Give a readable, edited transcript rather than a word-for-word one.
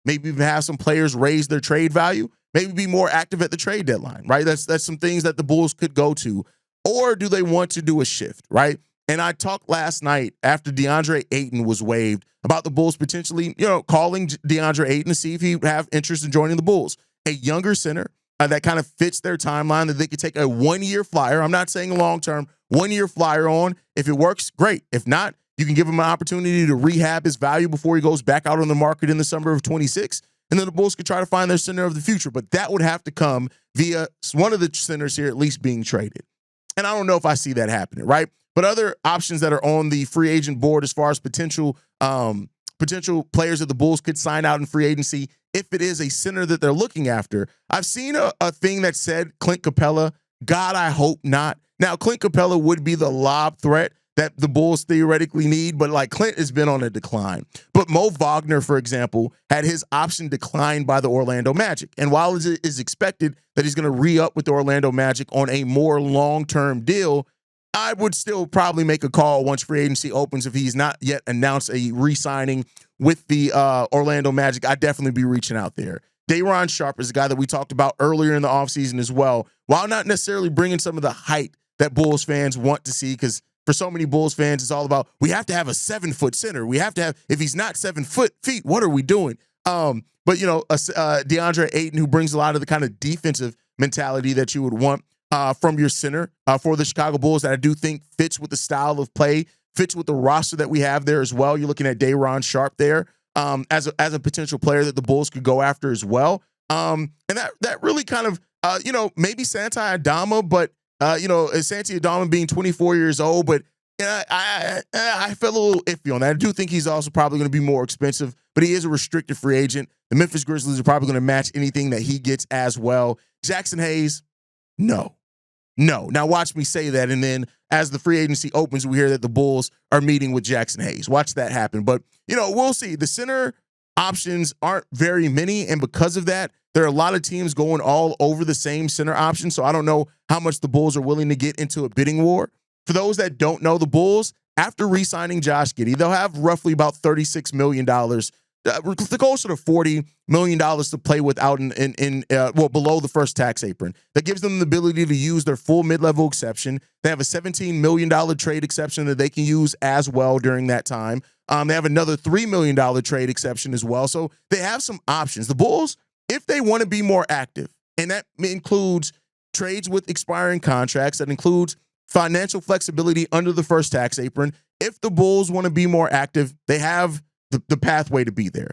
maybe even have some players raise their trade value, maybe be more active at the trade deadline, right? That's some things that the Bulls could go to. Or do they want to do a shift, right? And I talked last night after DeAndre Ayton was waived about the Bulls potentially, calling DeAndre Ayton to see if he would have interest in joining the Bulls. A younger center that kind of fits their timeline that they could take a 1-year flyer. I'm not saying long-term, 1-year flyer on. If it works, great. If not, you can give him an opportunity to rehab his value before he goes back out on the market in the summer of 26. And then the Bulls could try to find their center of the future. But that would have to come via one of the centers here at least being traded. And I don't know if I see that happening, right? But other options that are on the free agent board as far as potential players that the Bulls could sign out in free agency, if it is a center that they're looking after. I've seen a thing that said Clint Capella. God, I hope not. Now, Clint Capella would be the lob threat that the Bulls theoretically need, but like Clint has been on a decline. But Mo Wagner, for example, had his option declined by the Orlando Magic. And while it is expected that he's going to re-up with the Orlando Magic on a more long-term deal, I would still probably make a call once free agency opens if he's not yet announced a re-signing with the Orlando Magic. I'd definitely be reaching out there. Day'Ron Sharpe is a guy that we talked about earlier in the offseason as well, while not necessarily bringing some of the height that Bulls fans want to see, because for so many Bulls fans, it's all about, we have to have a 7-foot center. We have to have, if he's not 7 feet, what are we doing? But, DeAndre Ayton, who brings a lot of the kind of defensive mentality that you would want from your center for the Chicago Bulls, that I do think fits with the style of play, fits with the roster that we have there as well. You're looking at Day'Ron Sharpe there as a potential player that the Bulls could go after as well. And that really kind of, maybe Santi Aldama, but Santi Aldama being 24 years old, but I felt a little iffy on that. I do think he's also probably going to be more expensive, but he is a restricted free agent. The Memphis Grizzlies are probably going to match anything that he gets as well. Jackson Hayes, no. Now watch me say that, and then as the free agency opens, we hear that the Bulls are meeting with Jackson Hayes. Watch that happen. But, we'll see. The center options aren't very many, and because of that, there are a lot of teams going all over the same center option, so I don't know how much the Bulls are willing to get into a bidding war. For those that don't know, the Bulls, after re-signing Josh Giddey, they'll have roughly about $36 million, closer to $40 million to play with out below the first tax apron. That gives them the ability to use their full mid-level exception. They have a $17 million trade exception that they can use as well during that time. They have another $3 million trade exception as well. So they have some options. The Bulls, if they want to be more active, and that includes trades with expiring contracts, that includes financial flexibility under the first tax apron. If the Bulls want to be more active, they have the pathway to be there.